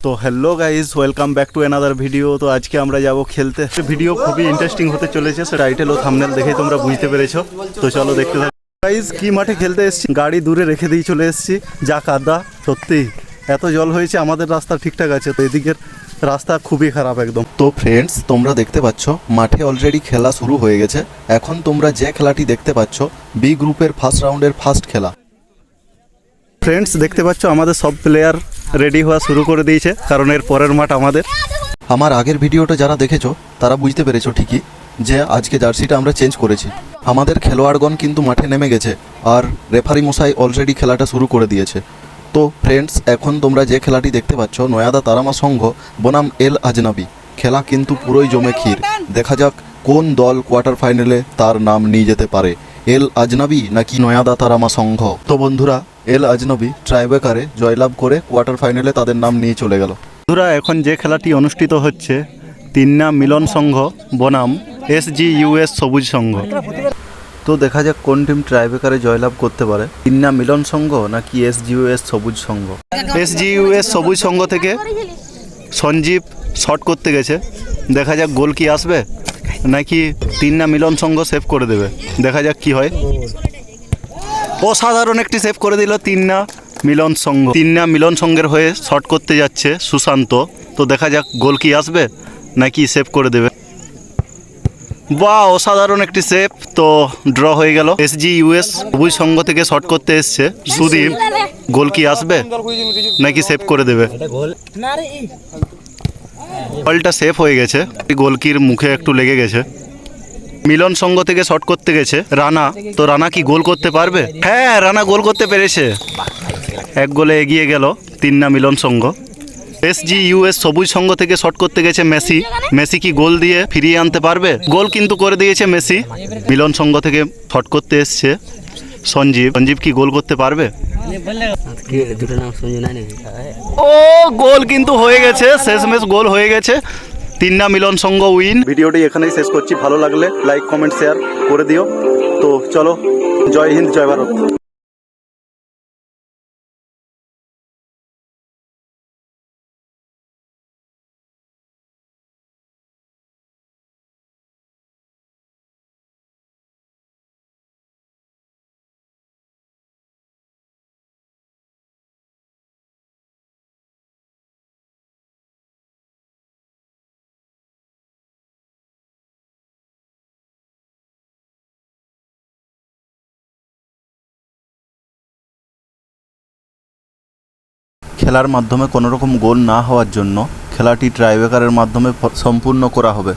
তো hello guys, welcome back to another video. তো আজকে আমরা যাব খেলতে। ভিডিও খুবই ইন্টারেস্টিং হতে চলেছে, সে টাইটেল ও থাম্বনেল দেখে তোমরা বুঝতে পেরেছো। তো চলো দেখতে থাকো। গাইজ কি মাঠে খেলতে এসেছি, গাড়ি দূরে রেখে দিয়ে চলে এসেছি। যা কাদা, সত্যি এত জল হয়েছে। আমাদের রাস্তা ঠিকঠাক আছে, তো এদিকের রাস্তা খুবই খারাপ একদম। তো ফ্রেন্ডস, তোমরা দেখতে পাচ্ছ মাঠে অলরেডি খেলা শুরু হয়ে গেছে। এখন তোমরা যে খেলাটি দেখতে পাচ্ছ বি গ্রুপের ফার্স্ট রাউন্ডের ফার্স্ট খেলা। ফ্রেন্ডস দেখতে পাচ্ছ আমাদের সব প্লেয়ার রেডি হওয়া শুরু করে দিয়েছে, কারণ এর পরের মাঠ আমাদের। আমার আগের ভিডিওটা যারা দেখেছো তারা বুঝতে পেরেছো ঠিকই যে আজকে জার্সিটা আমরা চেঞ্জ করেছি। আমাদের খেলোয়াড়গণ কিন্তু মাঠে নেমে গেছে, আর রেফারি মশাই অলরেডি খেলাটা শুরু করে দিয়েছে। তো ফ্রেন্ডস, এখন তোমরা যে খেলাটি দেখতে পাচ্ছ নয়াদা তারামা সংঘ বনাম এল আজনাবি, খেলা কিন্তু পুরোই জমে ক্ষীর। দেখা যাক কোন দল কোয়ার্টার ফাইনালে তার নাম নিয়ে যেতে পারে, এল আজনাবি নাকি নয়াদা তারামা সংঘ। তো বন্ধুরা, এল আজনাবি ট্রাইব্রেকারে জয়লাভ করে কোয়ার্টার ফাইনালে তাদের নাম নিয়ে চলে গেল। বন্ধুরা, এখন যে খেলাটি অনুষ্ঠিত হচ্ছে তিন্না মিলন সংঘ বনাম SGUS সবুজ সংঘ। তো দেখা যাক কোন টিম ট্রাইব্রেকারে জয়লাভ করতে পারে, তিন্না মিলন সংঘ নাকি SGUS সবুজ সংঘ। SGUS সবুজ সংঘ থেকে সঞ্জীব শট করতে গেছে, দেখা যাক গোল কি আসবে নাকি তিন্না মিলন সংঘ সেভ করে দেবে। দেখা যাক কি হয়। অসাধারণ একটি সেভ করে দিল তিন্না মিলন সংঘ। তিন্না মিলন সংঘের হয়ে শট করতে যাচ্ছে সুশান্ত। তো দেখা যাক গোল কি আসবে নাকি সেভ করে দেবে। বাহ, অসাধারণ একটি সেভ। তো ড্র হয়ে গেল। SGUS সবুজ সংঘ থেকে শট করতে এসছে সুদীপ। গোল কি আসবে নাকি সেভ করে দেবে। বলটা সেভ হয়ে গেছে, গোলকির মুখে একটু লেগে গেছে। মিলন সংঘ থেকে শট করতে গেছে রানা। তো রানা কি গোল করতে পারবে? হ্যাঁ, রানা গোল করতে পেরেছে। এক গোলে এগিয়ে গেল তিন্না মিলন সংঘ। SGUS সবুজ সংঘ থেকে শট করতে গেছে মেসি। মেসি কি গোল দিয়ে ফিরিয়ে আনতে পারবে? গোল কিন্তু করে দিয়েছে মেসি। মিলন সংঘ থেকে শট করতে এসছে সঞ্জীব। সঞ্জীব কি গোল করতে পারবে? ও, গোল কিন্তু হয়ে গেছে, শেষমেশ গোল হয়ে গেছে। তিন্না মিলন সংঘ উইন। ভিডিওটি এখানেই শেষ করছি। ভালো লাগলে লাইক কমেন্ট শেয়ার করে দিও। তো চলো, জয় হিন্দ, জয় ভারত। খেলার মাধ্যমে কোনো রকম গোল না হওয়ার জন্য খেলাটি ট্রাইব্রেকারের মাধ্যমে সম্পূর্ণ করা হবে।